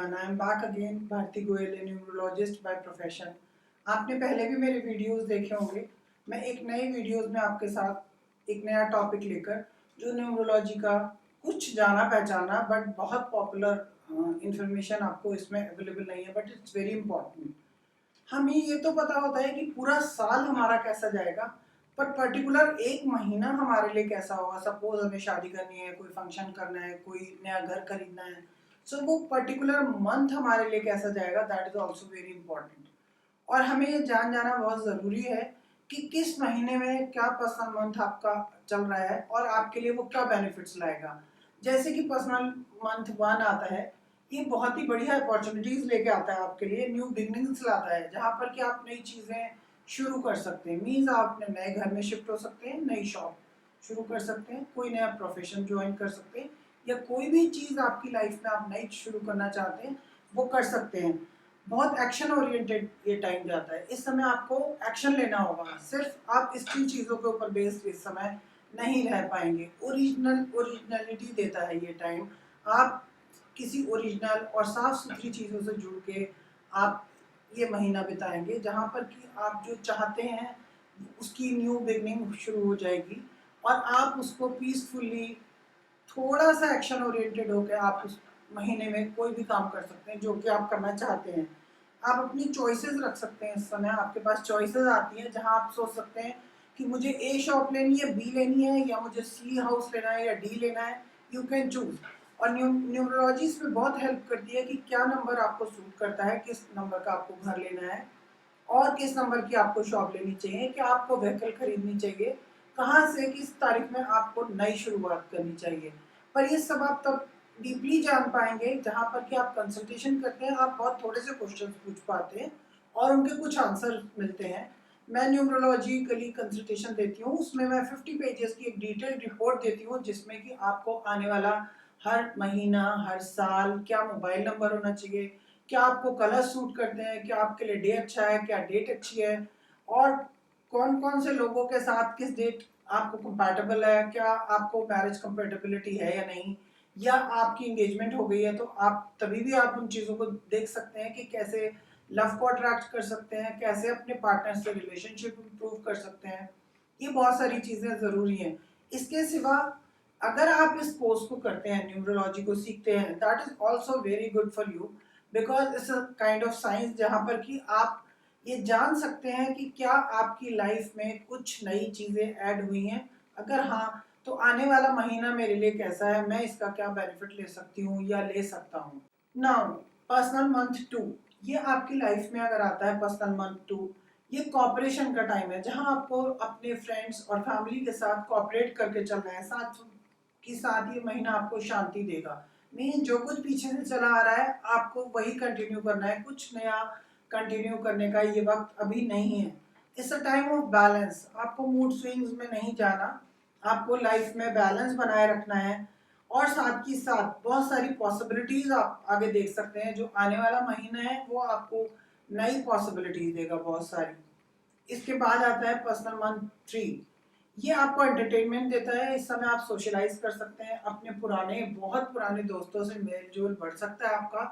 everyone, I am back again, Bharti Goyal, a neurologist by profession. आपने पहले भी मेरे वीडियोस देखे होंगे। मैं एक नए वीडियोस में आपके साथ एक नया टॉपिक लेकर जो न्यूरोलॉजी का कुछ जाना पहचाना बट बहुत पॉपुलर इंफॉर्मेशन आपको इसमें अवेलेबल नहीं है, बट इट्स वेरी इंपॉर्टेंट। हमें ये तो पता होता है कि पूरा साल हमारा कैसा जाएगा, पर पर्टिकुलर एक महीना हमारे लिए कैसा होगा। सपोज हमें शादी करनी है, कोई फंक्शन करना है, कोई नया घर खरीदना है, सो वो पर्टिकुलर मंथ हमारे लिए कैसा जाएगा, that is also very important. और हमें ये जान जाना बहुत ज़रूरी है कि किस महीने में क्या पर्सनल मंथ आपका चल रहा है और आपके लिए वो क्या बेनिफिट्स लाएगा। जैसे कि पर्सनल मंथ 1 आता है, ये बहुत ही बढ़िया अपॉर्चुनिटीज लेके आता है आपके लिए, न्यू बिगनिंग्स लाता है जहाँ पर कि आप नई चीज़ें शुरू कर सकते हैं। मीन्स आप अपने नए घर में शिफ्ट हो सकते हैं, नई शॉप शुरू कर सकते हैं, कोई नया प्रोफेशन ज्वाइन कर सकते हैं, या कोई भी चीज़ आपकी लाइफ में आप नई शुरू करना चाहते हैं वो कर सकते हैं। बहुत एक्शन ओरिएंटेड ये टाइम जाता है, इस समय आपको एक्शन लेना होगा। सिर्फ आप इस तीन चीज़ों के ऊपर बेस्ड इस समय नहीं रह पाएंगे। ओरिजिनलिटी देता है ये टाइम। आप किसी ओरिजिनल और साफ सुथरी चीज़ों से जुड़ के आप ये महीना बिताएंगे जहाँ पर कि आप जो चाहते हैं उसकी न्यू बिगनिंग शुरू हो जाएगी और आप उसको पीसफुली थोड़ा सा एक्शन ओरिएंटेड होकर आप उस महीने में कोई भी काम कर सकते हैं जो कि आप करना चाहते हैं। आप अपनी चॉइसेस रख सकते हैं। इस समय आपके पास चॉइसेस आती हैं जहां आप सोच सकते हैं कि मुझे ए शॉप लेनी है, बी लेनी है, या मुझे सी हाउस लेना है या डी लेना है। You can choose. और न्यूमरोलॉजी इसमें बहुत हेल्प करती है कि क्या नंबर आपको सूट करता है, किस नंबर का आपको घर लेना है और किस नंबर की आपको शॉप लेनी चाहिए, क्या आपको व्हीकल खरीदनी चाहिए, कहाँ से किस तारीख में आपको नई शुरुआत करनी चाहिए। पर ये सब आप तब डीपली जान पाएंगे जहाँ पर कि आप कंसल्टेशन करते हैं, आप बहुत थोड़े से क्वेश्चंस पूछ पाते हैं और उनके कुछ आंसर मिलते हैं। मैं न्यूमरोलॉजिकली कंसल्टेशन देती हूँ, उसमें मैं 50 पेजेस की एक डिटेल्ड रिपोर्ट देती हूँ जिसमें कि आपको आने वाला हर महीना, हर साल क्या मोबाइल नंबर होना चाहिए, क्या आपको कलर सूट करते हैं, क्या आपके लिए डे अच्छा है, क्या डेट अच्छी है, और कौन कौन से लोगों के साथ किस डेट आपको कंपैटिबल है, क्या आपको मैरिज कंपैटिबिलिटी है या नहीं, या आपकी एंगेजमेंट हो गई है तो आप तभी भी आप उन चीज़ों को देख सकते हैं कि कैसे लव को अट्रैक्ट कर सकते हैं, कैसे अपने पार्टनर से रिलेशनशिप इंप्रूव कर सकते हैं। ये बहुत सारी चीज़ें ज़रूरी हैं। इसके सिवा अगर आप इस कोर्स को करते हैं, न्यूमरोलॉजी को सीखते हैं, that is also very good for you, because it's a kind of science जहाँ पर कि आप ये जान सकते हैं कि क्या आपकी लाइफ में कुछ नई चीज़ें ऐड हुई हैं। अगर हाँ, तो आने वाला महीना मेरे लिए कैसा है, मैं इसका क्या बेनिफिट ले सकती हूँ या ले सकता हूँ। नाउ पर्सनल मंथ 2, ये आपकी लाइफ में अगर आता है पर्सनल मंथ 2, ये कॉपरेशन का टाइम है जहाँ आपको अपने फ्रेंड्स और फैमिली के साथ कॉपरेट करके चलना है। साथ के साथ ये महीना आपको शांति देगा। मीन जो कुछ पीछे से चला आ रहा है आपको वही कंटिन्यू करना है, कुछ नया कंटिन्यू करने का ये वक्त अभी नहीं है। It's a time of balance. आपको मूड स्विंग्स में नहीं जाना, आपको लाइफ में बैलेंस बनाए रखना है और साथ ही साथ बहुत सारी पॉसिबिलिटीज आप आगे देख सकते हैं। जो आने वाला महीना है वो आपको नई पॉसिबिलिटीज देगा बहुत सारी। इसके बाद आता है पर्सनल मंथ 3, ये आपको एंटरटेनमेंट देता है। इस समय आप सोशलाइज कर सकते हैं, अपने पुराने बहुत पुराने दोस्तों से मेल जोल बढ़ सकता है आपका,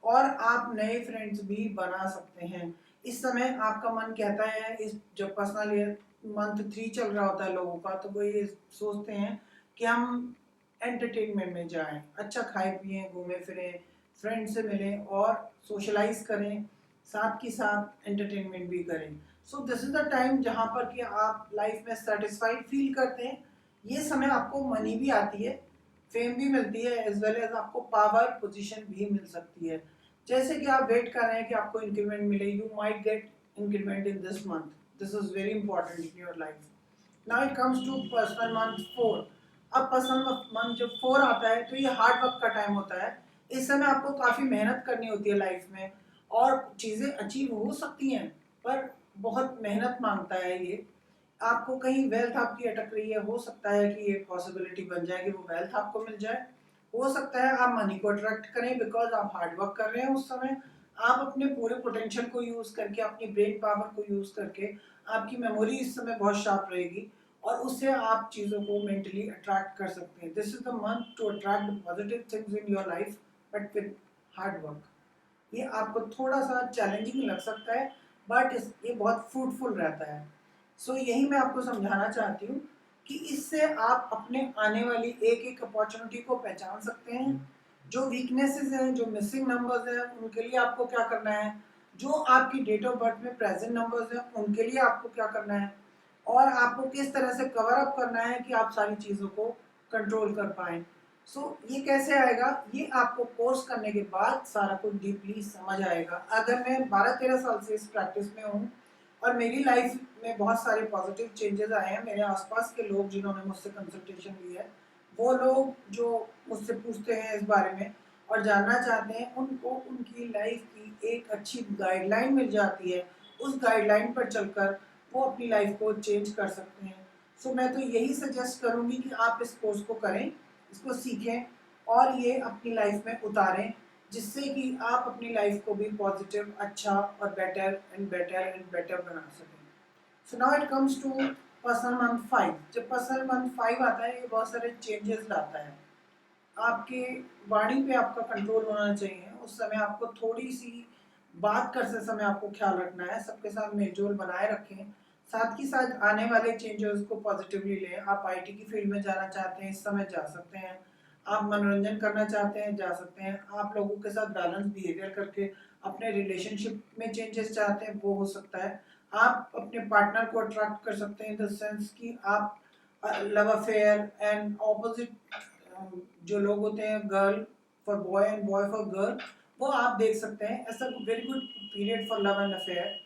और आप नए फ्रेंड्स भी बना सकते हैं। इस समय आपका मन कहता है, इस जब पर्सनल ईयर मंथ 3 चल रहा होता है लोगों का, तो वो ये सोचते हैं कि हम एंटरटेनमेंट में जाएं, अच्छा खाएं पिएं, घूमें फिरें, फ्रेंड से मिलें और सोशलाइज करें, साथ के साथ एंटरटेनमेंट भी करें। So this is the time जहाँ पर कि आप लाइफ में सेटिस्फाइड फील करते हैं। ये समय आपको मनी भी आती है, फेम भी मिलती है, एज वेल एज आपको पावर पोजीशन भी मिल सकती है। जैसे कि आप वेट कर रहे हैं कि आपको इंक्रीमेंट मिले, you might get increment in this month. This is very important in your life. Now it comes to personal month 4। अब पर्सनल मंथ जब 4 आता है तो ये हार्ड वर्क का टाइम होता है। इस समय आपको काफ़ी मेहनत करनी होती है लाइफ में, और चीज़ें अचीव हो सकती हैं पर बहुत मेहनत मांगता है ये। आपको कहीं वेल्थ आपकी अटक रही है, हो सकता है कि ये पॉसिबिलिटी बन जाए कि वो वेल्थ आपको मिल जाए। हो सकता है आप मनी को अट्रैक्ट करें बिकॉज आप हार्ड वर्क कर रहे हैं उस समय। आप अपने पूरे पोटेंशियल को यूज़ करके, अपनी ब्रेन पावर को यूज़ करके, आपकी मेमोरी इस समय बहुत शार्प रहेगी और उससे आप चीज़ों को मेंटली अट्रैक्ट कर सकते हैं। This is the month to attract the positive things in your life but with hard work. ये आपको थोड़ा सा चैलेंजिंग लग सकता है, बट ये बहुत फ्रूटफुल रहता है। सो यही मैं आपको समझाना चाहती हूँ कि इससे आप अपने आने वाली एक एक अपॉर्चुनिटी को पहचान सकते हैं। जो वीकनेसेस हैं, जो मिसिंग नंबर्स हैं, उनके लिए आपको क्या करना है, जो आपकी डेट ऑफ बर्थ में प्रेजेंट नंबर्स हैं उनके लिए आपको क्या करना है, और आपको किस तरह से कवर अप करना है कि आप सारी चीज़ों को कंट्रोल कर पाएँ। ये कैसे आएगा, ये आपको कोर्स करने के बाद सारा कुछ डीपली समझ आएगा। अगर मैं 12-13 साल से इस प्रैक्टिस में हूँ और मेरी लाइफ में बहुत सारे पॉजिटिव चेंजेस आए हैं, मेरे आसपास के लोग जिन्होंने मुझसे कंसल्टेशन ली है, वो लोग जो मुझसे पूछते हैं इस बारे में और जानना चाहते हैं, उनको उनकी लाइफ की एक अच्छी गाइडलाइन मिल जाती है। उस गाइडलाइन पर चलकर वो अपनी लाइफ को चेंज कर सकते हैं। मैं तो यही सजेस्ट करूँगी कि आप इस कोर्स को करें, इसको सीखें और ये अपनी लाइफ में उतारें, जिससे कि आप अपनी लाइफ को भी पॉजिटिव, अच्छा और better and better and better बना सकें। So now it comes to personal month 5। जब पर्सनल मंथ 5 आता है, ये बहुत सारे चेंजेस लाता है। आपके वाणी पे आपका कंट्रोल होना चाहिए। उस समय आपको थोड़ी सी बात करते समय आपको ख्याल रखना है, सबके साथ मेलजोल बनाए रखें। साथ ही साथ आने वाले चेंजेस को पॉजिटिवली लें। आप आईटी की फील्ड में जाना चाहते हैं, इस समय जा सकते हैं। आप मनोरंजन करना चाहते हैं, जा सकते हैं। आप लोगों के साथ बैलेंस बिहेवियर करके अपने रिलेशनशिप में चेंजेस चाहते हैं, वो हो सकता है। आप अपने पार्टनर को अट्रैक्ट कर सकते हैं इन द सेंस कि आप लव अफेयर एंड ऑपोजिट जो लोग होते हैं, girl for boy and boy for girl, वो आप देख सकते हैं। ऐसा very good period for love and affair.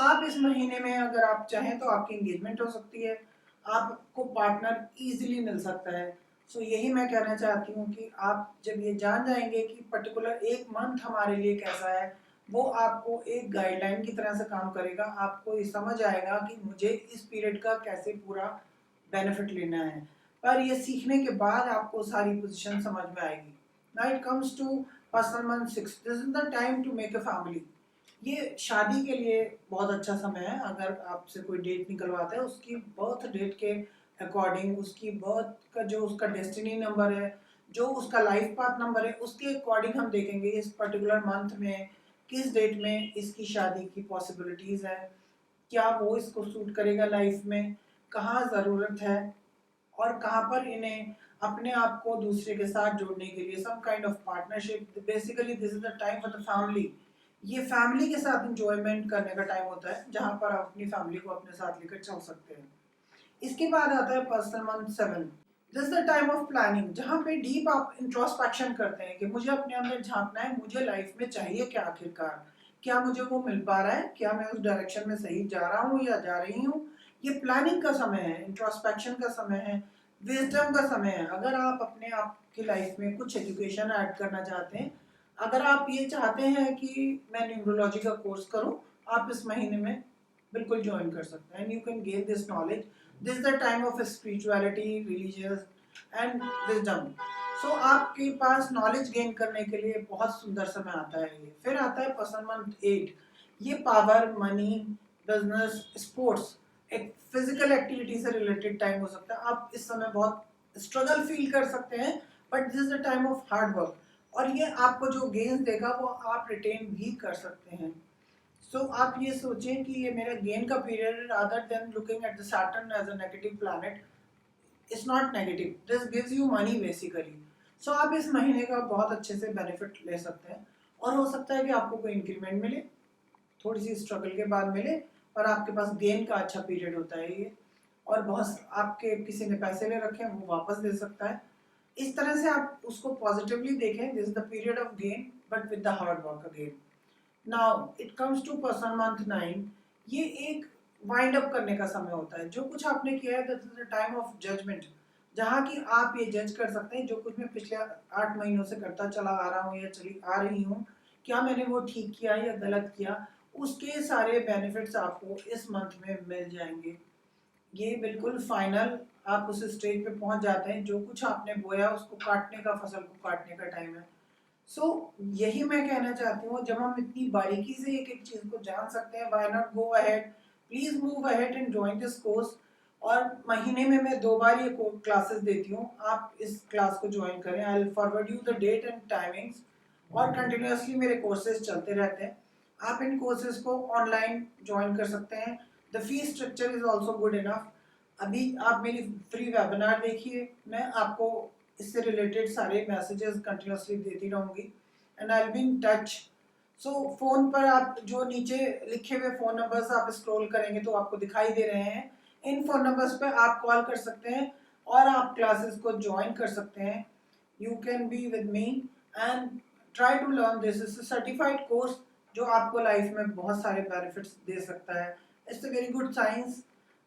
आप इस महीने में अगर आप चाहें तो आपकी एंगेजमेंट हो सकती है, आपको पार्टनर इजीली मिल सकता है। यही मैं कहना चाहती हूँ कि आप जब ये जान जाएंगे कि पर्टिकुलर एक मंथ हमारे लिए कैसा है, वो आपको एक गाइडलाइन की तरह से काम करेगा। आपको ये समझ आएगा कि मुझे इस पीरियड का कैसे पूरा बेनिफिट लेना है। पर ये सीखने के बाद आपको सारी पोजीशन समझ में आएगी। Now it comes to personal month 6। This is the time to make a family. ये शादी के लिए बहुत अच्छा समय है। अगर आपसे कोई डेट निकलवाता है, उसकी बर्थ डेट के अकॉर्डिंग, उसकी बर्थ का जो उसका डेस्टिनी नंबर है, जो उसका लाइफ पाथ नंबर है, उसके अकॉर्डिंग हम देखेंगे इस पर्टिकुलर मंथ में किस डेट में इसकी शादी की पॉसिबिलिटीज है, क्या वो इसको सूट करेगा लाइफ में, कहाँ ज़रूरत है और कहाँ पर इन्हें अपने आप को दूसरे के साथ जोड़ने के लिए some kind of partnership. Basically this is the time for the family. ये फैमिली के साथ इंजॉयमेंट करने का टाइम होता है, जहाँ पर आप अपनी फैमिली को अपने साथ लेकर चल सकते हैं। इसके बाद आता है personal month 7। This is the time of planning, जहाँ पे डीप आप इंट्रोस्पेक्शन करते हैं कि मुझे अपने अंदर झांकना है, मुझे लाइफ में चाहिए क्या आखिरकार, क्या मुझे वो मिल पा रहा है, क्या मैं उस डायरेक्शन में सही जा रहा हूँ या जा रही हूँ। ये प्लानिंग का समय है, इंट्रोस्पेक्शन का समय है, विजडम का समय है। अगर आप अपने आप की लाइफ में कुछ एजुकेशन ऐड करना चाहते हैं, अगर आप ये चाहते हैं कि मैं न्यूरोलॉजी का कोर्स करूं, आप इस महीने में बिल्कुल ज्वाइन कर सकते हैं। You can gain this knowledge. This the time of spirituality, religious and wisdom. आपके पास नॉलेज गेन करने के लिए बहुत सुंदर समय आता है ये। फिर आता है पर्सन मंथ 8। ये पावर, मनी, बिजनेस, स्पोर्ट्स, एक फिजिकल एक्टिविटी से रिलेटेड टाइम हो सकता है। आप इस समय बहुत स्ट्रगल फील कर सकते हैं, but this is the time of hard work, और ये आपको जो गेन्स देगा वो आप रिटेन भी कर सकते हैं। आप ये सोचें कि ये मेरा गेन का पीरियड है, rather than looking at the Saturn as a negative planet. It's not negative, this gives you money basically. आप इस महीने का बहुत अच्छे से बेनिफिट ले सकते हैं, और हो सकता है कि आपको कोई इंक्रीमेंट मिले, थोड़ी सी स्ट्रगल के बाद मिले, और आपके पास गेन का अच्छा पीरियड होता है ये। और बहुत आपके किसी ने पैसे ले रखे हैं, वो वापस दे सकता है। इस तरह से आप उसको पॉजिटिवली देखें। This is the period of gain, but with the hard work again. Now it comes to person month 9। ये एक वाइंड अप करने का समय होता है। जो कुछ आपने किया है, that is the time of judgement, जहाँ की आप ये जज कर सकते हैं जो कुछ मैं पिछले 8 महीनों से करता चला आ रहा हूँ या चली आ रही हूँ, क्या मैंने वो ठीक किया या गलत किया। उसके सारे बेनिफिट्स आपको इस मंथ में मिल जाएंगे। ये बिल्कुल फाइनल, आप उस स्टेज पे पहुंच जाते हैं, जो कुछ आपने बोया उसको काटने का, फसल को काटने का टाइम है। यही मैं कहना चाहती हूँ, जब हम इतनी बारीकी से एक एक चीज को जान सकते हैं, why not go ahead, please move ahead and join this course. और महीने में मैं 2 बार ये क्लासेस देती हूँ, आप इस क्लास को ज्वाइन करें। I will forward you the date and timings. और कंटिन्यूसली मेरे कोर्सेज चलते रहते हैं। आप इन कोर्सेज को ऑनलाइन ज्वाइन कर सकते हैं। The fees structure is also good enough. अभी आप मेरी फ्री वेबिनार देखिए, मैं आपको इससे रिलेटेड सारे मैसेजेस कंटिन्यूसली देती रहूँगी and I will be in touch. So phone पर आप जो नीचे लिखे हुए फ़ोन नंबर्स आप स्क्रॉल करेंगे तो आपको दिखाई दे रहे हैं। इन फ़ोन नंबर्स पे आप कॉल कर सकते हैं और आप क्लासेस को ज्वाइन कर सकते हैं। You can be with me and try to learn this. Is a certified course जो आपको लाइफ में बहुत सारे बेनिफिट्स दे सकता है। It's a very good science.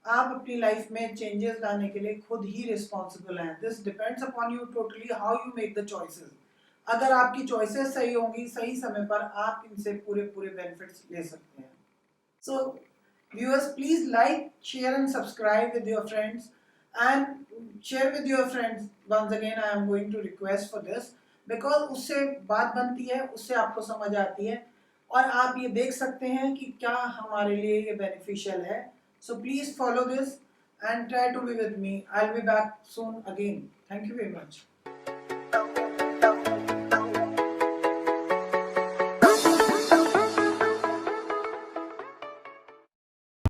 आप अपनी लाइफ में चेंजेस लाने के लिए खुद ही रिस्पॉन्सिबल हैं। This depends upon you totally how you make the choices. अगर आपकी चॉइसेस सही होंगी सही समय पर, आप इनसे पूरे पूरे बेनिफिट्स ले सकते हैं। So viewers, please like, share and subscribe with your friends and share with your friends. Once again I am going to request for this, because उससे बात बनती है, उससे आपको समझ आती है और आप ये देख सकते हैं कि क्या हमारे लिए ये बेनिफिशियल है। So please follow this and try to be with me. I'll be back soon again. Thank you very much.